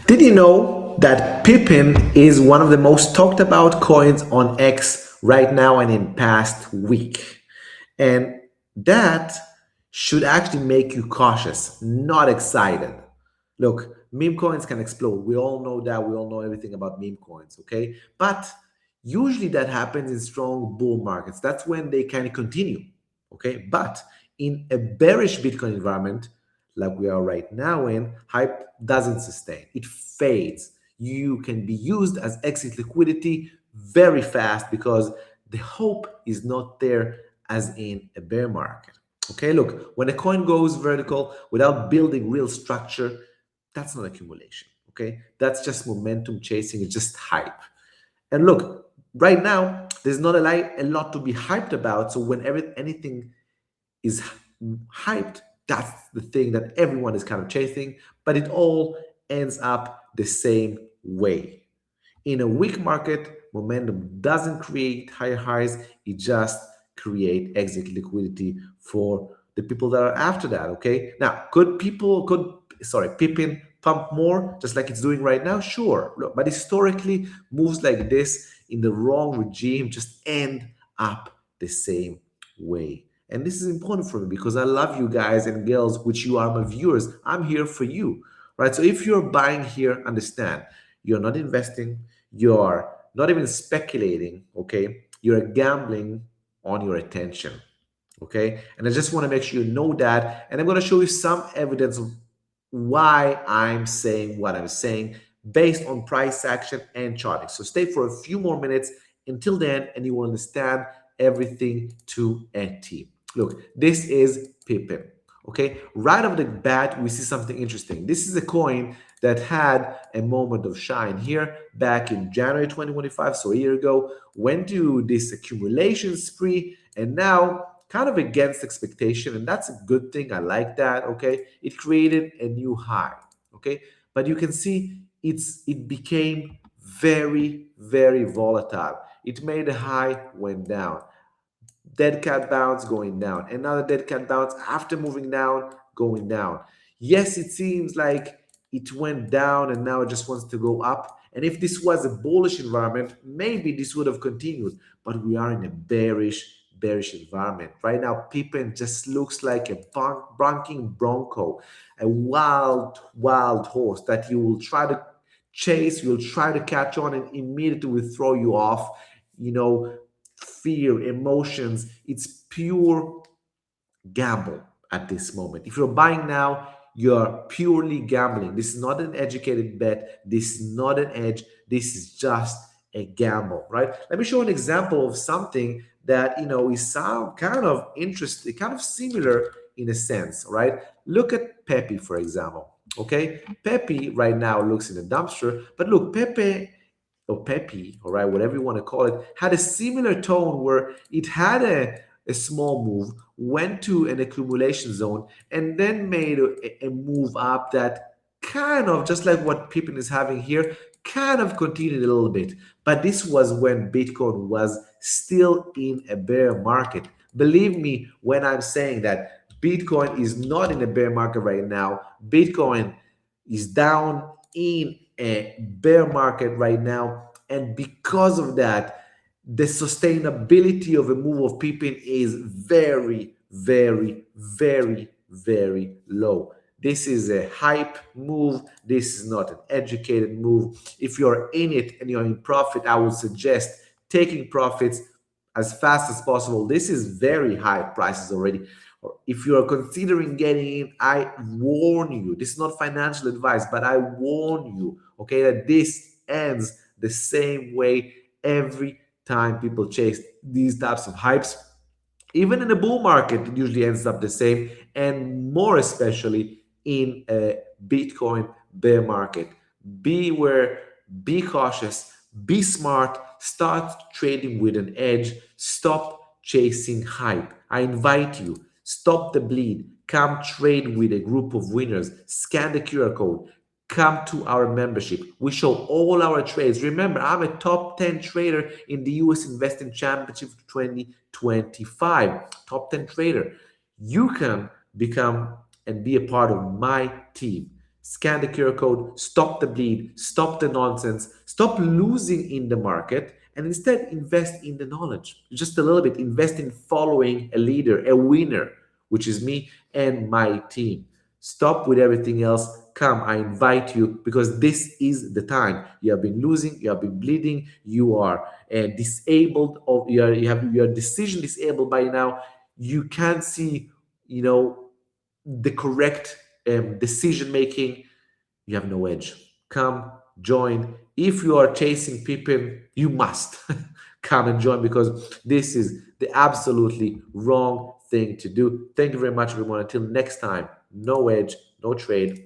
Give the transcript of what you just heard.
Did you know that PIPPIN is one of the most talked about coins on X right now and in past week? And that should actually make you cautious, not excited. Look, meme coins can explode. We all know that. We all know everything about meme coins, okay? But usually that happens in strong bull markets. That's when they can continue, okay? But in a bearish Bitcoin environment, like we are right now in, hype doesn't sustain. It fades. You can be used as exit liquidity very fast because the hope is not there as in a bear market. Okay, look, when a coin goes vertical without building real structure, that's not accumulation. Okay, that's just momentum chasing, it's just hype. And look, right now, there's not a lot to be hyped about. So whenever anything is hyped, that's the thing that everyone is kind of chasing, but it all ends up the same way. In a weak market, momentum doesn't create higher highs, it just create exit liquidity for the people that are after that. Okay. Now, Pippin pump more just like it's doing right now? Sure. Look, but historically, moves like this in the wrong regime just end up the same way. And this is important for me because I love you guys and girls, which you are my viewers. I'm here for you, right? So if you're buying here, understand you're not investing, you're not even speculating, okay? You're gambling on your attention, okay? And I just want to make sure you know that. And I'm going to show you some evidence of why I'm saying what I'm saying based on price action and charting. So stay for a few more minutes until then, and you will understand everything to a T. Look, this is Pippin. Okay, right off the bat, we see something interesting. This is a coin that had a moment of shine here back in January 2025, so a year ago, went to this accumulation spree, and now kind of against expectation, and that's a good thing. I like that. Okay, it created a new high. Okay, but you can see it became very volatile. It made a high, went down, dead cat bounce going down, another dead cat bounce after moving down, going down. Yes, it seems like it went down and now it just wants to go up. And if this was a bullish environment, maybe this would have continued, but we are in a bearish environment right now. Pippin just looks like a bronking bronco, a wild horse that you will try to chase, you'll try to catch on, and immediately will throw you off. You know, fear, emotions. It's pure gamble at this moment. If you're buying now, you're purely gambling. This is not an educated bet. This is not an edge. This is just a gamble, right? Let me show an example of something that, is sound kind of interesting, kind of similar in a sense, right? Look at Pepe, for example. Okay, Pepe right now looks in a dumpster, but look, Pepe or Pepe, all right, whatever you want to call it, had a similar tone where it had a small move, went to an accumulation zone, and then made a move up that kind of, just like what Pippin is having here, kind of continued a little bit. But this was when Bitcoin was still in a bear market. Believe me when I'm saying that Bitcoin is not in a bear market right now. Bitcoin is down in a bear market right now, and because of that, the sustainability of a move of Pippin is very low. This is a hype move. This is not an educated move. If you're in it and you're in profit, I would suggest taking profits as fast as possible. This is very high prices already. If you are considering getting in, I warn you, this is not financial advice, but I warn you, okay, that this ends the same way every time people chase these types of hypes. Even in a bull market, it usually ends up the same, and more especially in a Bitcoin bear market. Beware, be cautious, be smart, start trading with an edge, stop chasing hype. I invite you, stop the bleed, come trade with a group of winners, scan the QR code, come to our membership. We show all our trades. Remember, I'm a top 10 trader in the US Investing Championship 2025. Top 10 trader. You can become and be a part of my team. Scan the QR code, stop the bleed, stop the nonsense, stop losing in the market, and instead invest in the knowledge. Just a little bit, invest in following a leader, a winner, which is me and my team. Stop with everything else. Come, I invite you, because this is the time. You have been losing, you have been bleeding, you are disabled, or you are decision disabled by now. You can't see, you know, the correct decision making. You have no edge. Come, join. If you are chasing Pippin, you must come and join, because this is the absolutely wrong thing to do. Thank you very much, everyone. Until next time, no edge, no trade.